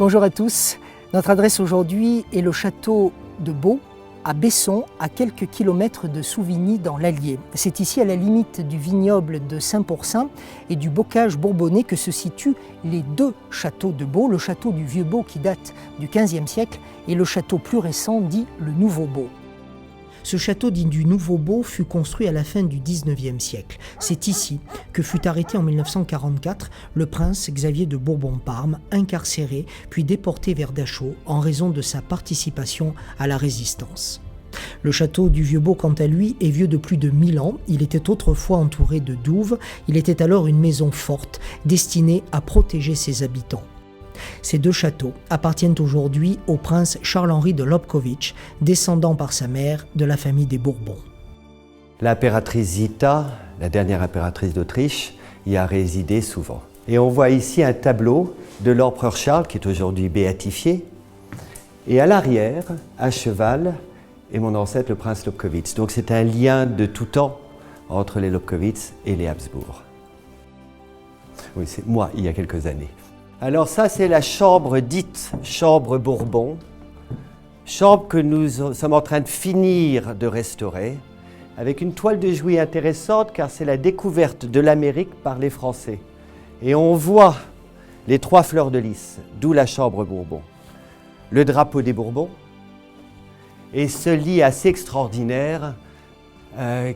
Bonjour à tous. Notre adresse aujourd'hui est le château de Beau, à Besson, à quelques kilomètres de Souvigny dans l'Allier. C'est ici, à la limite du vignoble de Saint-Pourçain et du bocage bourbonnais, que se situent les deux châteaux de Beau, le château du Vieux-Beau qui date du XVe siècle et le château plus récent dit le Nouveau-Beau. Ce château dit du Nouveau-Beau fut construit à la fin du XIXe siècle. C'est ici que fut arrêté en 1944 le prince Xavier de Bourbon-Parme, incarcéré puis déporté vers Dachau en raison de sa participation à la résistance. Le château du Vieux-Beau, quant à lui, est vieux de plus de 1000 ans. Il était autrefois entouré de douves. Il était alors une maison forte, destinée à protéger ses habitants. Ces deux châteaux appartiennent aujourd'hui au prince Charles-Henri de Lobkowicz, descendant par sa mère de la famille des Bourbons. L'impératrice Zita, la dernière impératrice d'Autriche, y a résidé souvent. Et on voit ici un tableau de l'empereur Charles, qui est aujourd'hui béatifié. Et à l'arrière, à cheval, est mon ancêtre, le prince Lobkowicz. Donc c'est un lien de tout temps entre les Lobkowicz et les Habsbourg. Oui, c'est moi, il y a quelques années. Alors ça, c'est la chambre dite chambre Bourbon, chambre que nous sommes en train de finir de restaurer, avec une toile de Jouy intéressante, car c'est la découverte de l'Amérique par les Français. Et on voit les 3 fleurs de lys, d'où la chambre Bourbon. Le drapeau des Bourbons et ce lit assez extraordinaire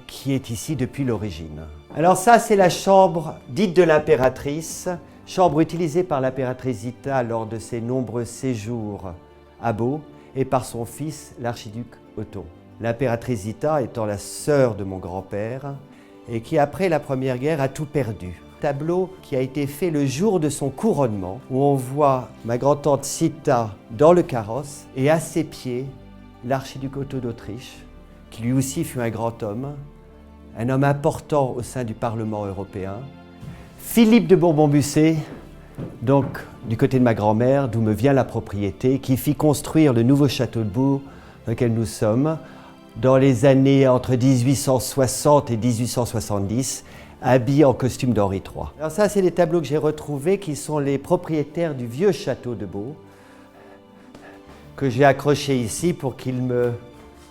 qui est ici depuis l'origine. Alors ça, c'est la chambre dite de l'impératrice, chambre utilisée par l'impératrice Zita lors de ses nombreux séjours à Beau et par son fils, l'archiduc Otto. L'impératrice Zita étant la sœur de mon grand-père et qui, après la Première Guerre, a tout perdu. Tableau qui a été fait le jour de son couronnement, où on voit ma grand-tante Zita dans le carrosse et à ses pieds, l'archiduc Otto d'Autriche, qui lui aussi fut un grand homme, un homme important au sein du Parlement européen. Philippe de Bourbon-Bussé, donc du côté de ma grand-mère, d'où me vient la propriété, qui fit construire le nouveau château de Beau dans lequel nous sommes, dans les années entre 1860 et 1870, habillé en costume d'Henri III. Alors ça, c'est les tableaux que j'ai retrouvés, qui sont les propriétaires du vieux château de Beau, que j'ai accroché ici pour qu'ils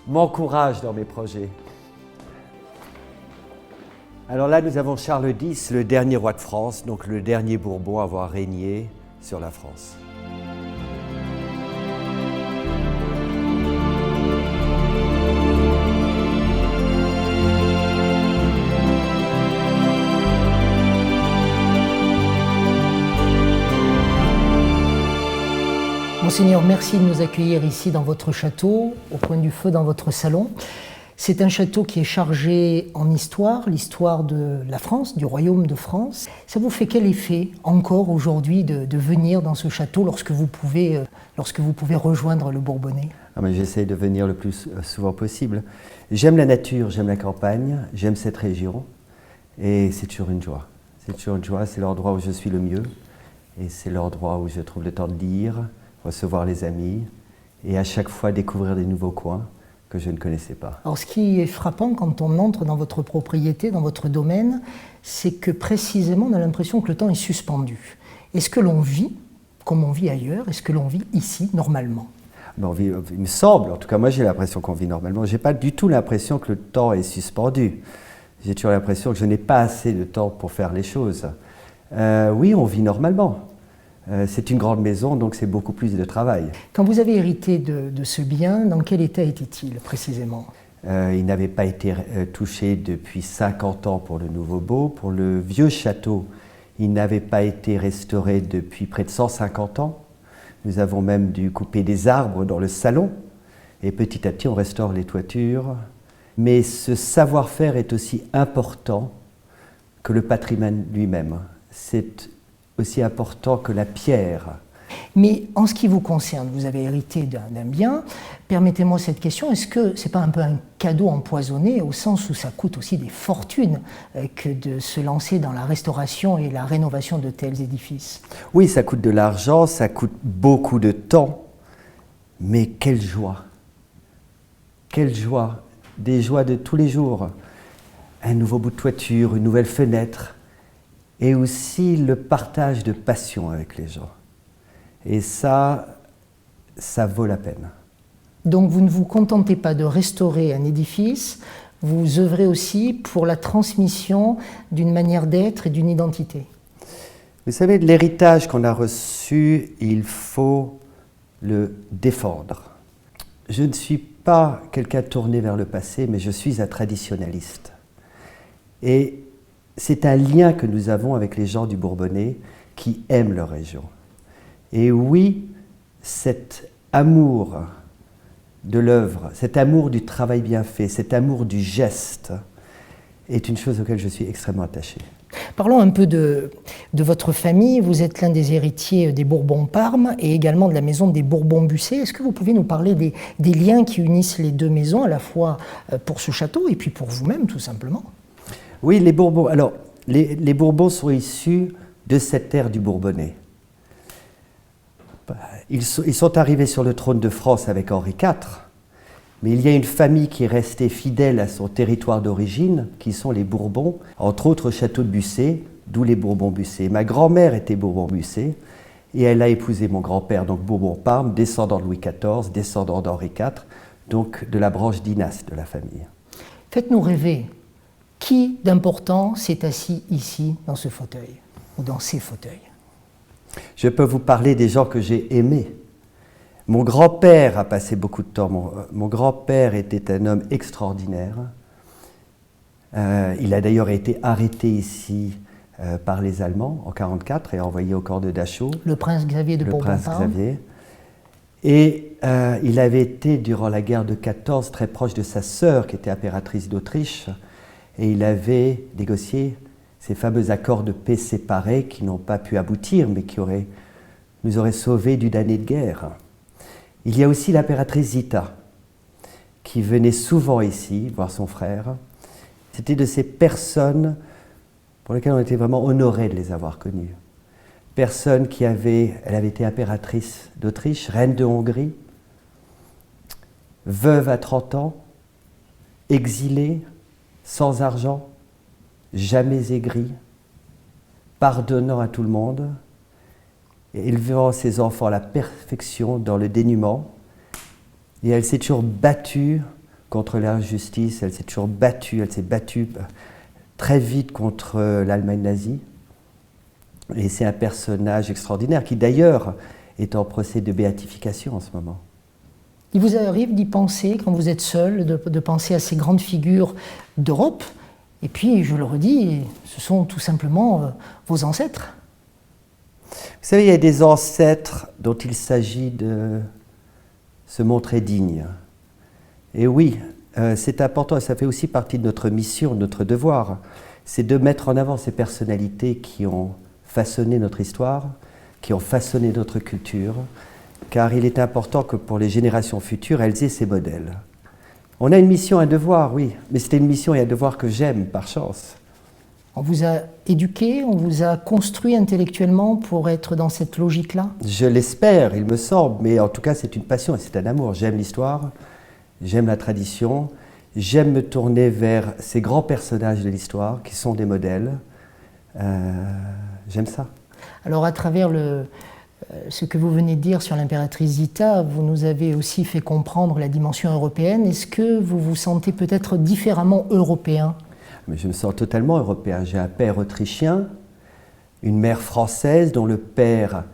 m'encouragent dans mes projets. Alors là, nous avons Charles X, le dernier roi de France, donc le dernier Bourbon à avoir régné sur la France. Monseigneur, merci de nous accueillir ici dans votre château, au coin du feu dans votre salon. C'est un château qui est chargé en histoire, l'histoire de la France, du royaume de France. Ça vous fait quel effet encore aujourd'hui de venir dans ce château lorsque vous pouvez rejoindre le Bourbonnais? J'essaie de venir le plus souvent possible. J'aime la nature, j'aime la campagne, j'aime cette région et c'est toujours une joie. C'est toujours une joie, c'est l'endroit où je suis le mieux et c'est l'endroit où je trouve le temps de lire, recevoir les amis et à chaque fois découvrir des nouveaux coins que je ne connaissais pas. Alors ce qui est frappant quand on entre dans votre propriété, dans votre domaine, c'est que précisément on a l'impression que le temps est suspendu. Est-ce que l'on vit comme on vit ailleurs? Est-ce que l'on vit ici normalement? Il me semble, en tout cas moi j'ai l'impression qu'on vit normalement. Je n'ai pas du tout l'impression que le temps est suspendu. J'ai toujours l'impression que je n'ai pas assez de temps pour faire les choses. Oui, on vit normalement. C'est une grande maison, donc c'est beaucoup plus de travail. Quand vous avez hérité de ce bien, dans quel état était-il précisément? Il n'avait pas été touché depuis 50 ans pour le Nouveau-Beau. Pour le vieux château, il n'avait pas été restauré depuis près de 150 ans. Nous avons même dû couper des arbres dans le salon. Et petit à petit, on restaure les toitures. Mais ce savoir-faire est aussi important que le patrimoine lui-même. C'est aussi important que la pierre. Mais en ce qui vous concerne, vous avez hérité d'un bien. Permettez-moi cette question, est-ce que ce n'est pas un peu un cadeau empoisonné, au sens où ça coûte aussi des fortunes que de se lancer dans la restauration et la rénovation de tels édifices? Oui, ça coûte de l'argent, ça coûte beaucoup de temps, mais quelle joie! Quelle joie! Des joies de tous les jours. Un nouveau bout de toiture, une nouvelle fenêtre, et aussi le partage de passion avec les gens. Et ça vaut la peine. Donc vous ne vous contentez pas de restaurer un édifice, vous œuvrez aussi pour la transmission d'une manière d'être et d'une identité. Vous savez, l'héritage qu'on a reçu, il faut le défendre. Je ne suis pas quelqu'un tourné vers le passé, mais je suis un traditionnaliste. Et c'est un lien que nous avons avec les gens du Bourbonnais qui aiment leur région. Et oui, cet amour de l'œuvre, cet amour du travail bien fait, cet amour du geste est une chose auquel je suis extrêmement attaché. Parlons un peu de votre famille. Vous êtes l'un des héritiers des Bourbon-Parme et également de la maison des Bourbon-Busset. Est-ce que vous pouvez nous parler des liens qui unissent les deux maisons, à la fois pour ce château et puis pour vous-même, tout simplement? Oui, les Bourbons. Alors, les Bourbons sont issus de cette ère du Bourbonnais. Ils sont arrivés sur le trône de France avec Henri IV, mais il y a une famille qui est restée fidèle à son territoire d'origine, qui sont les Bourbons, entre autres au château de Busset, d'où les Bourbon-Busset. Ma grand-mère était Bourbon-Busset, et elle a épousé mon grand-père, donc Bourbon-Parme, descendant de Louis XIV, descendant d'Henri IV, donc de la branche dynaste de la famille. Faites-nous rêver. Qui d'important s'est assis ici, dans ce fauteuil, ou dans ces fauteuils? Je peux vous parler des gens que j'ai aimés. Mon grand-père a passé beaucoup de temps. Mon grand-père était un homme extraordinaire. Il a d'ailleurs été arrêté ici par les Allemands en 1944 et envoyé au camp de Dachau. Le prince Xavier de Bourbon-Parme. Le prince Xavier. Et il avait été, durant la guerre de 14, très proche de sa sœur, qui était impératrice d'Autriche. Et il avait négocié ces fameux accords de paix séparés qui n'ont pas pu aboutir, mais qui nous auraient sauvés d'une année de guerre. Il y a aussi l'impératrice Zita, qui venait souvent ici voir son frère. C'était de ces personnes pour lesquelles on était vraiment honorés de les avoir connues. Personne elle avait été impératrice d'Autriche, reine de Hongrie, veuve à 30 ans, exilée, sans argent, jamais aigrie, pardonnant à tout le monde, et élevant ses enfants à la perfection dans le dénuement. Et elle s'est toujours battue contre l'injustice, elle s'est battue très vite contre l'Allemagne nazie. Et c'est un personnage extraordinaire qui d'ailleurs est en procès de béatification en ce moment. Il vous arrive d'y penser, quand vous êtes seul, de penser à ces grandes figures d'Europe. Et puis, je le redis, ce sont tout simplement vos ancêtres. Vous savez, il y a des ancêtres dont il s'agit de se montrer digne. Et oui, c'est important et ça fait aussi partie de notre mission, de notre devoir. C'est de mettre en avant ces personnalités qui ont façonné notre histoire, qui ont façonné notre culture, car il est important que pour les générations futures, elles aient ces modèles. On a une mission, un devoir, oui, mais c'était une mission et un devoir que j'aime, par chance. On vous a éduqué, on vous a construit intellectuellement pour être dans cette logique-là? Je l'espère, il me semble, mais en tout cas c'est une passion et c'est un amour. J'aime l'histoire, j'aime la tradition, j'aime me tourner vers ces grands personnages de l'histoire qui sont des modèles. J'aime ça. Alors à travers ce que vous venez de dire sur l'impératrice Zita, vous nous avez aussi fait comprendre la dimension européenne. Est-ce que vous vous sentez peut-être différemment européen? Mais je me sens totalement européen. J'ai un père autrichien, une mère française dont le père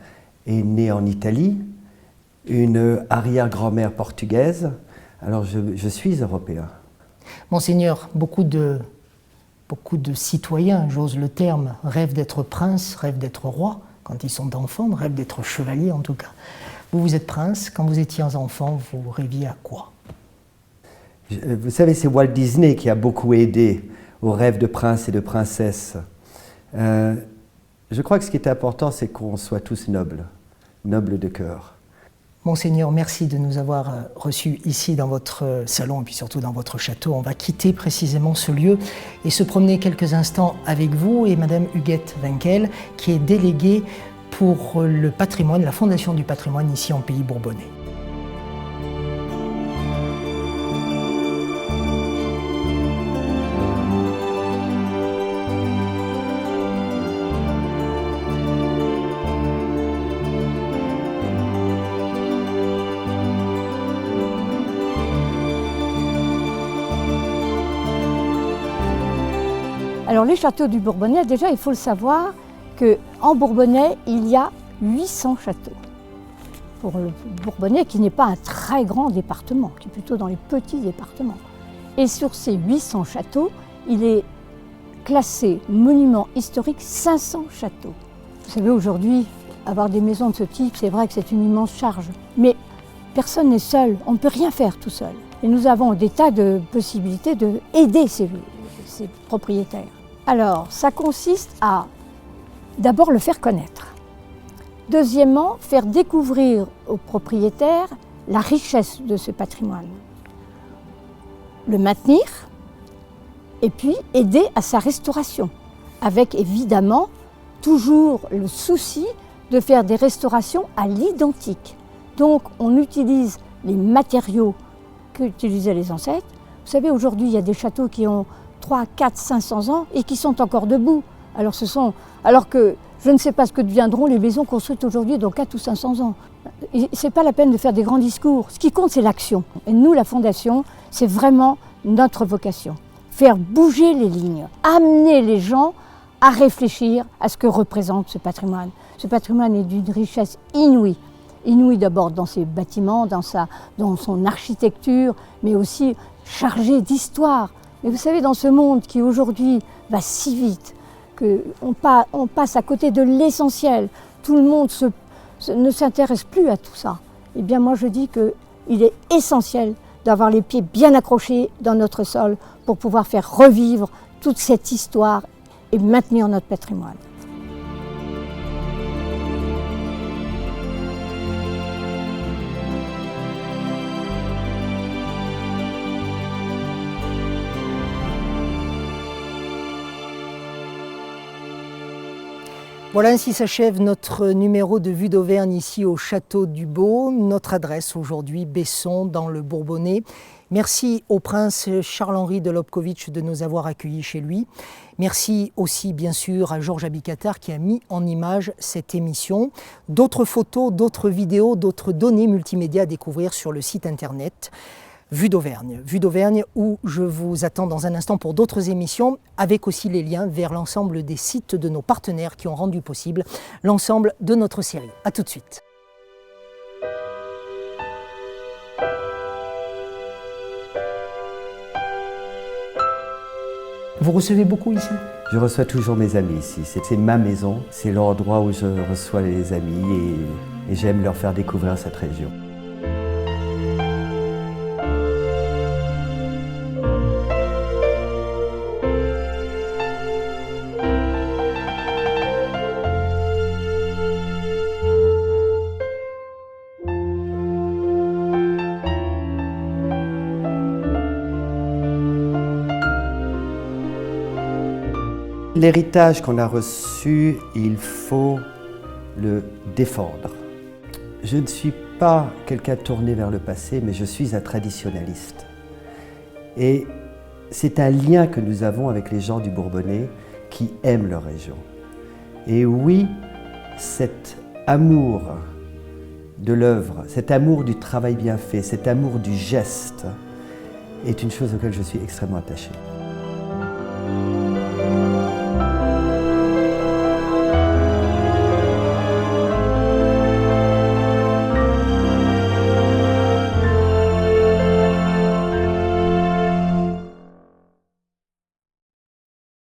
est né en Italie, une arrière-grand-mère portugaise. Alors je suis européen. Monseigneur, beaucoup de citoyens, j'ose le terme, rêvent d'être prince, rêvent d'être roi. Quand ils sont enfants, rêvent d'être chevalier en tout cas. Vous êtes prince, quand vous étiez enfant, vous rêviez à quoi? Vous savez, c'est Walt Disney qui a beaucoup aidé aux rêves de prince et de princesse. Je crois que ce qui est important, c'est qu'on soit tous nobles de cœur. Monseigneur, merci de nous avoir reçus ici dans votre salon et puis surtout dans votre château. On va quitter précisément ce lieu et se promener quelques instants avec vous et Madame Huguette Winkel, qui est déléguée pour le patrimoine, la Fondation du patrimoine ici en Pays Bourbonnais. Alors les châteaux du Bourbonnais, déjà il faut le savoir qu'en Bourbonnais, il y a 800 châteaux. Pour le Bourbonnais qui n'est pas un très grand département, qui est plutôt dans les petits départements. Et sur ces 800 châteaux, il est classé monument historique 500 châteaux. Vous savez, aujourd'hui, avoir des maisons de ce type, c'est vrai que c'est une immense charge. Mais personne n'est seul, on ne peut rien faire tout seul. Et nous avons des tas de possibilités d'aider ces propriétaires. Alors, ça consiste à d'abord le faire connaître. Deuxièmement, faire découvrir aux propriétaires la richesse de ce patrimoine. Le maintenir et puis aider à sa restauration, avec évidemment toujours le souci de faire des restaurations à l'identique. Donc on utilise les matériaux qu'utilisaient les ancêtres. Vous savez, aujourd'hui, il y a des châteaux qui ont 3, 4, 500 ans et qui sont encore debout. Alors que je ne sais pas ce que deviendront les maisons construites aujourd'hui dans 4 ou 500 ans. Ce n'est pas la peine de faire des grands discours. Ce qui compte, c'est l'action. Et nous, la Fondation, c'est vraiment notre vocation. Faire bouger les lignes, amener les gens à réfléchir à ce que représente ce patrimoine. Ce patrimoine est d'une richesse inouïe. Inouïe d'abord dans ses bâtiments, dans son architecture, mais aussi chargé d'histoire. Mais vous savez, dans ce monde qui aujourd'hui va si vite, on passe à côté de l'essentiel, tout le monde ne s'intéresse plus à tout ça. Eh bien moi je dis qu'il est essentiel d'avoir les pieds bien accrochés dans notre sol pour pouvoir faire revivre toute cette histoire et maintenir notre patrimoine. Voilà, ainsi s'achève notre numéro de Vue d'Auvergne ici au Château du Beau. Notre adresse aujourd'hui, Besson, dans le Bourbonnais. Merci au prince Charles-Henri de Lobkowicz de nous avoir accueillis chez lui. Merci aussi, bien sûr, à Georges Abicatar qui a mis en image cette émission. D'autres photos, d'autres vidéos, d'autres données multimédia à découvrir sur le site internet. Vue d'Auvergne où je vous attends dans un instant pour d'autres émissions avec aussi les liens vers l'ensemble des sites de nos partenaires qui ont rendu possible l'ensemble de notre série. A tout de suite. Vous recevez beaucoup ici ? Je reçois toujours mes amis ici. C'est ma maison, c'est l'endroit où je reçois les amis et j'aime leur faire découvrir cette région. L'héritage qu'on a reçu, il faut le défendre. Je ne suis pas quelqu'un tourné vers le passé, mais je suis un traditionnaliste. Et c'est un lien que nous avons avec les gens du Bourbonnais qui aiment leur région. Et oui, cet amour de l'œuvre, cet amour du travail bien fait, cet amour du geste est une chose auquel je suis extrêmement attaché.